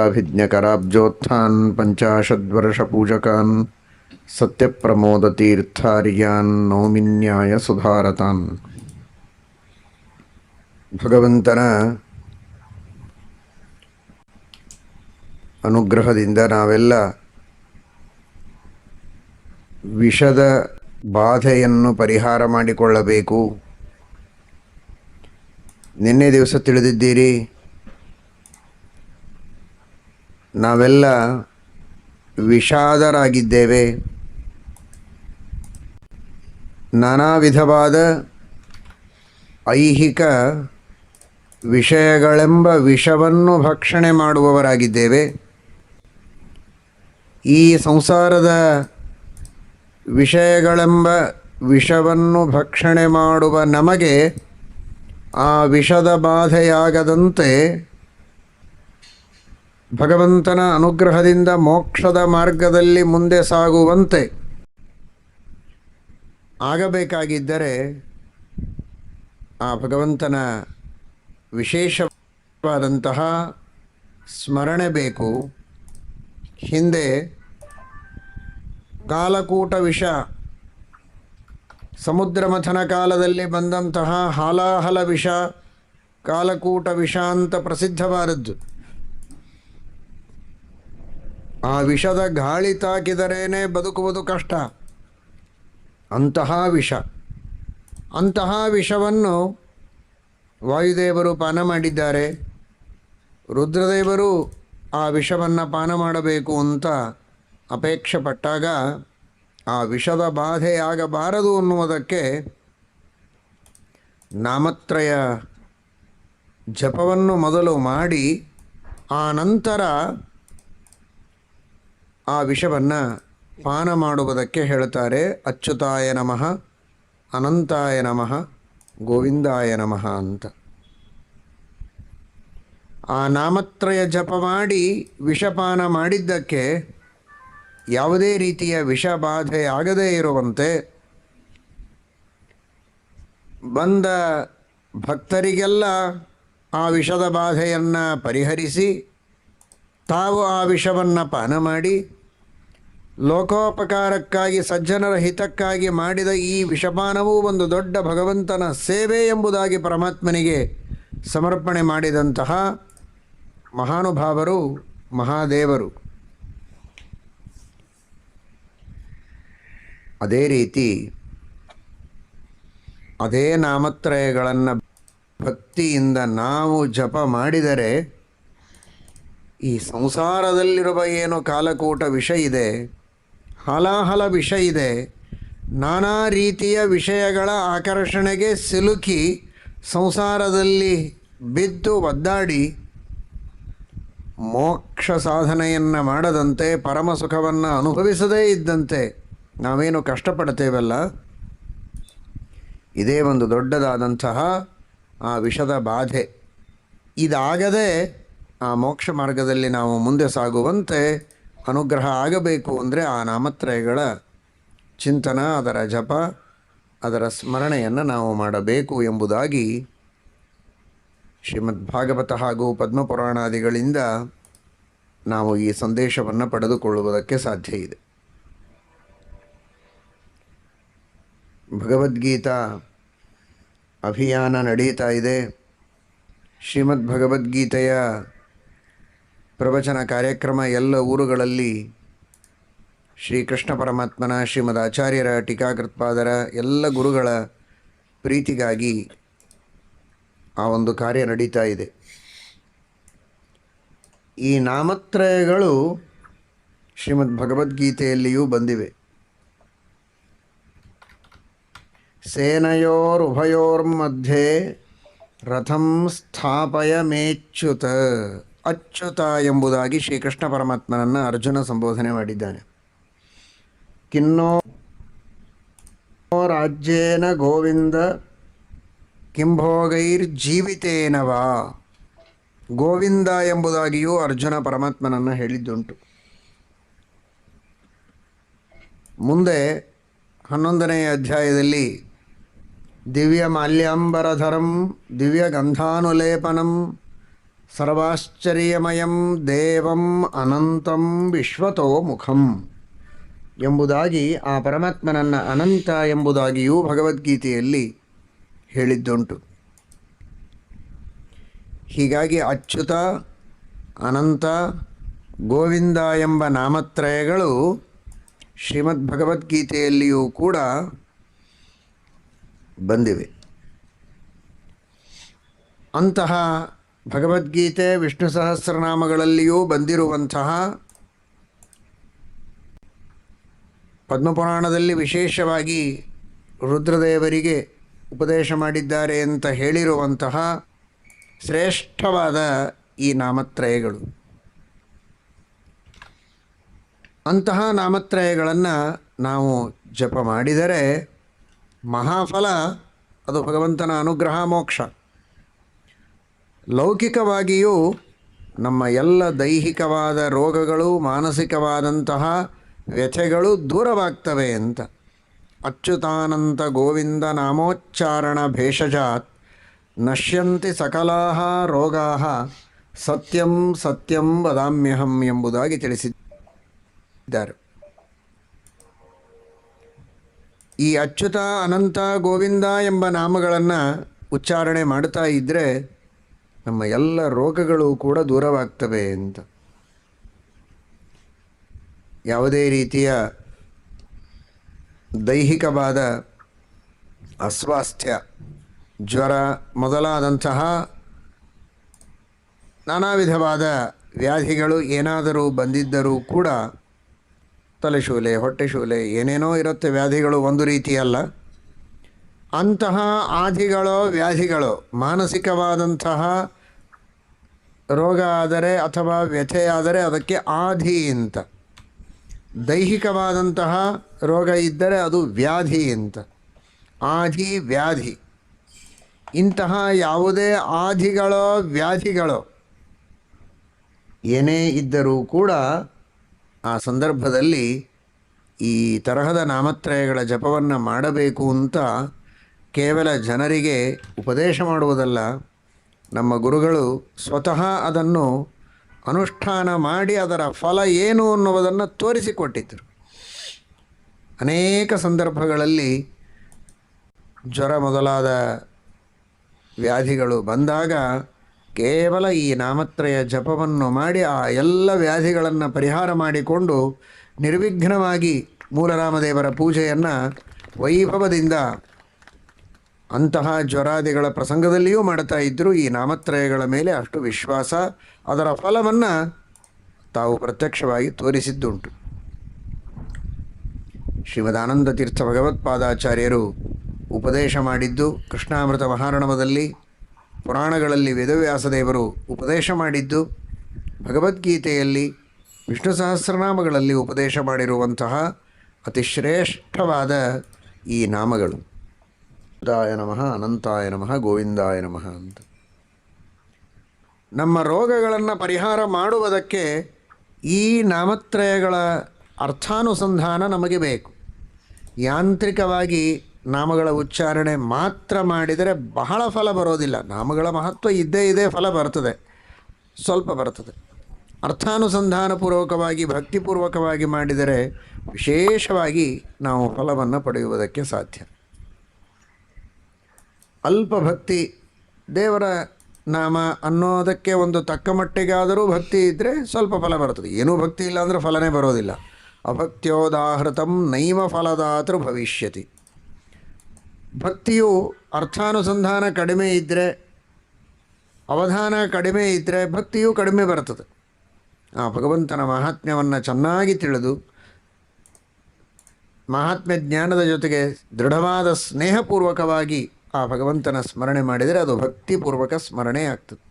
ಅಭಿಜ್ಞಕರಾಬ್ಜೋತ್ಥಾನ್ ಪಂಚಾಶದ್ವರ್ಷಪೂಜಕಾನ್ ಸತ್ಯಪ್ರಮೋದತೀರ್ಥಾರ್ಯಾನ್ ನೌಮಿನ್ಯಾಯ ಸುಧಾರತಾನ್. ಭಗವಂತನ ಅನುಗ್ರಹದಿಂದ ನಾವೆಲ್ಲ ವಿಷದ ಬಾಧೆಯನ್ನು ಪರಿಹಾರ ಮಾಡಿಕೊಳ್ಳಬೇಕು. ನಿನ್ನೆ ದಿವಸ ತಿಳಿದಿದ್ದೀರಿ, ನಾವೆಲ್ಲ ವಿಷಾದರಾಗಿದ್ದೇವೆ. ನಾನಾ ವಿಧವಾದ ಐಹಿಕ ವಿಷಯಗಳೆಂಬ ವಿಷವನ್ನು ಭಕ್ಷಣೆ ಮಾಡುವವರಾಗಿದ್ದೇವೆ. ಈ ಸಂಸಾರದ ವಿಷಯಗಳೆಂಬ ವಿಷವನ್ನು ಭಕ್ಷಣೆ ಮಾಡುವ ನಮಗೆ ಆ ವಿಷದ ಬಾಧೆಯಾಗದಂತೆ ಭಗವಂತನ ಅನುಗ್ರಹದಿಂದ ಮೋಕ್ಷದ ಮಾರ್ಗದಲ್ಲಿ ಮುಂದೆ ಸಾಗುವಂತೆ ಆಗಬೇಕಾಗಿದ್ದರೆ ಆ ಭಗವಂತನ ವಿಶೇಷವಾದಂತಹ ಸ್ಮರಣೆ ಬೇಕು. ಹಿಂದೆ ಕಾಲಕೂಟ ವಿಷ, ಸಮುದ್ರ ಮಥನ ಕಾಲದಲ್ಲಿ ಬಂದಂತಹ ಹಾಲಾಹಲ ವಿಷ ಕಾಲಕೂಟ ವಿಷ ಅಂತ ಪ್ರಸಿದ್ಧವಾದದ್ದು. ಆ ವಿಷದ ಗಾಳಿ ತಾಕಿದರೇನೆ ಬದುಕುವುದು ಕಷ್ಟ. ಅಂತಹ ವಿಷ, ಅಂತಹ ವಿಷವನ್ನು ವಾಯುದೇವರು ಪಾನ ಮಾಡಿದ್ದಾರೆ. ರುದ್ರದೇವರು ಆ ವಿಷವನ್ನು ಪಾನ ಮಾಡಬೇಕು ಅಂತ ಅಪೇಕ್ಷೆ ಪಟ್ಟಾಗ ಆ ವಿಷದ ಬಾಧೆಯಾಗಬಾರದು ಅನ್ನುವುದಕ್ಕೆ ನಾಮತ್ರಯ ಜಪವನ್ನು ಮೊದಲು ಮಾಡಿ ಆ ನಂತರ ಆ ವಿಷವನ್ನು ಪಾನ ಮಾಡುವುದಕ್ಕೆ ಹೇಳ್ತಾರೆ. ಅಚ್ಯುತಾಯ ನಮಃ, ಅನಂತಾಯ ನಮಃ, ಗೋವಿಂದಾಯ ನಮಃ ಅಂತ. ಆ ನಾಮತ್ರಯ ಜಪ ಮಾಡಿ ವಿಷಪಾನ ಮಾಡಿದ್ದಕ್ಕೆ ಯಾವುದೇ ರೀತಿಯ ವಿಷಬಾಧೆ ಆಗದೇ ಇರುವಂತೆ ಬಂದ ಭಕ್ತರಿಗೆಲ್ಲ ಆ ವಿಷದ ಬಾಧೆಯನ್ನು ಪರಿಹರಿಸಿ ತಾವು ಆ ವಿಷವನ್ನು ಪಾನ ಮಾಡಿ ಲೋಕೋಪಕಾರಕ್ಕಾಗಿ ಸಜ್ಜನರ ಹಿತಕ್ಕಾಗಿ ಮಾಡಿದ ಈ ವಿಷಪಾನವೂ ಒಂದು ದೊಡ್ಡ ಭಗವಂತನ ಸೇವೆ ಎಂಬುದಾಗಿ ಪರಮಾತ್ಮನಿಗೆ ಸಮರ್ಪಣೆ ಮಾಡಿದಂತಹ ಮಹಾನುಭಾವರು, ಮಹಾದೇವರು. ಅದೇ ರೀತಿ ಅದೇ ನಾಮತ್ರಯಗಳನ್ನು ಭಕ್ತಿಯಿಂದ ನಾವು ಜಪ ಮಾಡಿದರೆ ಈ ಸಂಸಾರದಲ್ಲಿರುವ ಏನು ಕಾಲಕೂಟ ವಿಷ ಇದೆ, ಹಾಲಾಹಲ ವಿಷ ಇದೆ, ನಾನಾ ರೀತಿಯ ವಿಷಯಗಳ ಆಕರ್ಷಣೆಗೆ ಸಿಲುಕಿ ಸಂಸಾರದಲ್ಲಿ ಬಿದ್ದು ಒದ್ದಾಡಿ ಮೋಕ್ಷ ಸಾಧನೆಯನ್ನು ಮಾಡದಂತೆ, ಪರಮ ಸುಖವನ್ನು ಅನುಭವಿಸದೇ ಇದ್ದಂತೆ ನಾವೇನು ಕಷ್ಟಪಡ್ತೇವಲ್ಲ, ಇದೇ ಒಂದು ದೊಡ್ಡದಾದಂತಹ ಆ ವಿಷದ ಬಾಧೆ. ಇದಾಗದೆ ಆ ಮೋಕ್ಷ ಮಾರ್ಗದಲ್ಲಿ ನಾವು ಮುಂದೆ ಸಾಗುವಂತೆ ಅನುಗ್ರಹ ಆಗಬೇಕು ಅಂದರೆ ಆ ನಾಮತ್ರಯಗಳ ಚಿಂತನ, ಅದರ ಜಪ, ಅದರ ಸ್ಮರಣೆಯನ್ನು ನಾವು ಮಾಡಬೇಕು ಎಂಬುದಾಗಿ ಶ್ರೀಮದ್ ಭಾಗವತ ಹಾಗೂ ಪದ್ಮಪುರಾಣಾದಿಗಳಿಂದ ನಾವು ಈ ಸಂದೇಶವನ್ನು ಪಡೆದುಕೊಳ್ಳುವುದಕ್ಕೆ ಸಾಧ್ಯ ಇದೆ. ಭಗವದ್ಗೀತಾ ಅಭಿಯಾನ ನಡೀತಾ ಇದೆ. ಶ್ರೀಮದ್ ಭಗವದ್ಗೀತೆಯ ಪ್ರವಚನ ಕಾರ್ಯಕ್ರಮ ಎಲ್ಲ ಊರುಗಳಲ್ಲಿ ಶ್ರೀಕೃಷ್ಣ ಪರಮಾತ್ಮನ, ಶ್ರೀಮದ್ ಆಚಾರ್ಯರ, ಟೀಕಾಕೃತ್ಪಾದರ ಎಲ್ಲ ಗುರುಗಳ ಪ್ರೀತಿಗಾಗಿ ಆ ಒಂದು ಕಾರ್ಯ ನಡೀತಾ ಇದೆ. ಈ ನಾಮತ್ರಯಗಳು ಶ್ರೀಮದ್ ಭಗವದ್ಗೀತೆಯಲ್ಲಿಯೂ ಬಂದಿವೆ. ಸೇನಯೋರುಭಯೋರ್ಮಧ್ಯೆ ರಥಂ ಸ್ಥಾಪಯ ಮೇಚ್ಯುತ. ಅಚ್ಯುತ ಎಂಬುದಾಗಿ ಶ್ರೀಕೃಷ್ಣ ಪರಮಾತ್ಮನನ್ನು ಅರ್ಜುನ ಸಂಬೋಧನೆ ಮಾಡಿದ್ದಾನೆ. ಕಿನ್ನೋ ರಾಜ್ಯೇನ ಗೋವಿಂದ ಕಿಂಭೋಗೈರ್ಜೀವಿತೇನವಾ. ಗೋವಿಂದ ಎಂಬುದಾಗಿಯೂ ಅರ್ಜುನ ಪರಮಾತ್ಮನನ್ನು ಹೇಳಿದ್ದುಂಟು. ಮುಂದೆ 11ನೇ ಅಧ್ಯಾಯದಲ್ಲಿ ದಿವ್ಯ ಮಾಲ್ಯಾಂಬರಧರಂ ದಿವ್ಯ ಗಂಧಾನುಲೇಪನಂ ಸರ್ವಾಶ್ಚರ್ಯಮಯಂ ದೇವಂ ಅನಂತಂ ವಿಶ್ವತೋ ಮುಖಂ ಎಂಬುದಾಗಿ ಆ ಪರಮಾತ್ಮನನ್ನು ಅನಂತ ಎಂಬುದಾಗಿಯೂ ಭಗವದ್ಗೀತೆಯಲ್ಲಿ ಹೇಳಿದ್ದುಂಟು. ಹೀಗಾಗಿ ಅಚ್ಯುತ, ಅನಂತ, ಗೋವಿಂದ ಎಂಬ ನಾಮತ್ರಯಗಳು ಶ್ರೀಮದ್ ಭಗವದ್ಗೀತೆಯಲ್ಲಿಯೂ ಕೂಡ ಬಂದಿವೆ. ಅಂತಹ ಭಗವದ್ಗೀತೆ ವಿಷ್ಣು ಸಹಸ್ರನಾಮಗಳಲ್ಲಿಯೂ ಬಂದಿರುವಂತಹ ಪದ್ಮಪುರಾಣದಲ್ಲಿ ವಿಶೇಷವಾಗಿ ರುದ್ರದೇವರಿಗೆ ಉಪದೇಶ ಮಾಡಿದ್ದಾರೆ ಅಂತ ಹೇಳಿರುವಂತಹ ಶ್ರೇಷ್ಠವಾದ ಈ ನಾಮತ್ರಯಗಳು. ಅಂತಹ ನಾಮತ್ರಯಗಳನ್ನು ನಾವು ಜಪ ಮಾಡಿದರೆ ಮಹಾಫಲ, ಅದು ಭಗವಂತನ ಅನುಗ್ರಹ, ಮೋಕ್ಷ. ಲೌಕಿಕವಾಗಿಯೂ ನಮ್ಮ ಎಲ್ಲ ದೈಹಿಕವಾದ ರೋಗಗಳು, ಮಾನಸಿಕವಾದಂತಹ ವ್ಯಥೆಗಳು ದೂರವಾಗ್ತವೆ ಅಂತ. ಅಚ್ಯುತಾನಂತ ಗೋವಿಂದ ನಾಮೋಚ್ಚಾರಣ ಭೇಷಜಾತ್ ನಶ್ಯಂತಿ ಸಕಲಾಹ ರೋಗಾಹ ಸತ್ಯಂ ಸತ್ಯಂ ವದಾಮ್ಯಹಂ ಎಂಬುದಾಗಿ ತಿಳಿಸಿದ್ದಾರೆ. ಈ ಅಚ್ಯುತ, ಅನಂತ, ಗೋವಿಂದ ಎಂಬ ನಾಮಗಳನ್ನು ಉಚ್ಚಾರಣೆ ಮಾಡ್ತಾ ಇದ್ದರೆ ನಮ್ಮ ಎಲ್ಲ ರೋಗಗಳು ಕೂಡ ದೂರವಾಗ್ತವೆ ಅಂತ. ಯಾವುದೇ ರೀತಿಯ ದೈಹಿಕವಾದ ಅಸ್ವಾಸ್ಥ್ಯ, ಜ್ವರ ಮೊದಲಾದಂತಹ ನಾನಾ ವಿಧವಾದ ವ್ಯಾಧಿಗಳು ಏನಾದರೂ ಬಂದಿದ್ದರೂ ಕೂಡ, ತಲೆಶೂಲೆ, ಹೊಟ್ಟೆಶೂಲೆ, ಏನೇನೋ ಇರುತ್ತೆ ವ್ಯಾಧಿಗಳು, ಒಂದು ರೀತಿಯಲ್ಲ. ಅಂತಹ ಆದಿಗಳೋ ವ್ಯಾಧಿಗಳೋ, ಮಾನಸಿಕವಾದಂತಹ ರೋಗ ಆದರೆ ಅಥವಾ ವ್ಯಥೆಯಾದರೆ ಅದಕ್ಕೆ ಆಧಿ ಅಂತ, ದೈಹಿಕವಾದಂತಹ ರೋಗ ಇದ್ದರೆ ಅದು ವ್ಯಾಧಿ ಅಂತ. ಆಧಿ, ವ್ಯಾಧಿ, ಇಂತಹ ಯಾವುದೇ ಆದಿಗಳೋ ವ್ಯಾಧಿಗಳೋ ಏನೇ ಇದ್ದರೂ ಕೂಡ ಆ ಸಂದರ್ಭದಲ್ಲಿ ಈ ತರಹದ ನಾಮತ್ರಯಗಳ ಜಪವನ್ನು ಮಾಡಬೇಕು ಅಂತ ಕೇವಲ ಜನರಿಗೆ ಉಪದೇಶ ಮಾಡುವುದಲ್ಲ, ನಮ್ಮ ಗುರುಗಳು ಸ್ವತಃ ಅದನ್ನು ಅನುಷ್ಠಾನ ಮಾಡಿ ಅದರ ಫಲ ಏನು ಅನ್ನುವುದನ್ನು ತೋರಿಸಿಕೊಟ್ಟಿದ್ದರು. ಅನೇಕ ಸಂದರ್ಭಗಳಲ್ಲಿ ಜ್ವರ ಮೊದಲಾದ ವ್ಯಾಧಿಗಳು ಬಂದಾಗ ಕೇವಲ ಈ ನಾಮತ್ರಯ ಜಪವನ್ನು ಮಾಡಿ ಆ ಎಲ್ಲ ವ್ಯಾಧಿಗಳನ್ನು ಪರಿಹಾರ ಮಾಡಿಕೊಂಡು ನಿರ್ವಿಘ್ನವಾಗಿ ಮೂಲರಾಮದೇವರ ಪೂಜೆಯನ್ನು ವೈಭವದಿಂದ ಅಂತಹ ಜ್ವರಾದಿಗಳ ಪ್ರಸಂಗದಲ್ಲಿಯೂ ಮಾಡ್ತಾ ಇದ್ದರು. ಈ ನಾಮತ್ರಯಗಳ ಮೇಲೆ ಅಷ್ಟು ವಿಶ್ವಾಸ, ಅದರ ಫಲವನ್ನು ತಾವು ಪ್ರತ್ಯಕ್ಷವಾಗಿ ತೋರಿಸಿದ್ದುಂಟು. ಶ್ರೀಮದಾನಂದ ತೀರ್ಥ ಭಗವತ್ಪಾದಾಚಾರ್ಯರು ಉಪದೇಶ ಮಾಡಿದ್ದು ಕೃಷ್ಣಾಮೃತ ಮಹಾರ್ಣವದಲ್ಲಿ, ಪುರಾಣಗಳಲ್ಲಿ ವೇದವ್ಯಾಸದೇವರು ಉಪದೇಶ ಮಾಡಿದ್ದು, ಭಗವದ್ಗೀತೆಯಲ್ಲಿ ವಿಷ್ಣು ಸಹಸ್ರನಾಮಗಳಲ್ಲಿ ಉಪದೇಶ ಮಾಡಿರುವಂತಹ ಅತಿ ಶ್ರೇಷ್ಠವಾದ ಈ ನಾಮಗಳು. ದಾಯ ನಮಃ, ಅನಂತಾಯ ನಮಃ, ಗೋವಿಂದಾಯ ನಮಃ ಅಂತ. ನಮ್ಮ ರೋಗಗಳನ್ನು ಪರಿಹಾರ ಮಾಡುವುದಕ್ಕೆ ಈ ನಾಮತ್ರಯಗಳ ಅರ್ಥಾನುಸಂಧಾನ ನಮಗೆ ಬೇಕು. ಯಾಂತ್ರಿಕವಾಗಿ ನಾಮಗಳ ಉಚ್ಚಾರಣೆ ಮಾತ್ರ ಮಾಡಿದರೆ ಬಹಳ ಫಲ ಬರೋದಿಲ್ಲ. ನಾಮಗಳ ಮಹತ್ವ ಇದ್ದೇ ಇದೆ, ಫಲ ಬರ್ತದೆ, ಸ್ವಲ್ಪ ಬರ್ತದೆ. ಅರ್ಥಾನುಸಂಧಾನಪೂರ್ವಕವಾಗಿ ಭಕ್ತಿಪೂರ್ವಕವಾಗಿ ಮಾಡಿದರೆ ವಿಶೇಷವಾಗಿ ನಾವು ಫಲವನ್ನು ಪಡೆಯುವುದಕ್ಕೆ ಸಾಧ್ಯ. ಅಲ್ಪ ಭಕ್ತಿ, ದೇವರ ನಾಮ ಅನ್ನೋದಕ್ಕೆ ಒಂದು ತಕ್ಕ ಮಟ್ಟಿಗಾದರೂ ಭಕ್ತಿ ಇದ್ದರೆ ಸ್ವಲ್ಪ ಫಲ ಬರ್ತದೆ. ಏನೂ ಭಕ್ತಿ ಇಲ್ಲ ಅಂದರೆ ಫಲನೇ ಬರೋದಿಲ್ಲ. ಅಭಕ್ತ್ಯೋದಾಹೃತಂ ನೈವ ಫಲದಾತೃ ಭವಿಷ್ಯತಿ. ಭಕ್ತಿಯು ಅರ್ಥಾನುಸಂಧಾನ ಕಡಿಮೆ ಇದ್ದರೆ, ಅವಧಾನ ಕಡಿಮೆ ಇದ್ದರೆ ಭಕ್ತಿಯೂ ಕಡಿಮೆ ಬರ್ತದೆ. ಆ ಭಗವಂತನ ಮಹಾತ್ಮ್ಯವನ್ನು ಚೆನ್ನಾಗಿ ತಿಳಿದು ಮಹಾತ್ಮ್ಯ ಜ್ಞಾನದ ಜೊತೆಗೆ ದೃಢವಾದ ಸ್ನೇಹಪೂರ್ವಕವಾಗಿ ಆ ಭಗವಂತನ ಸ್ಮರಣೆ ಮಾಡಿದರೆ ಅದು ಭಕ್ತಿಪೂರ್ವಕ ಸ್ಮರಣೆ ಆಗ್ತದೆ.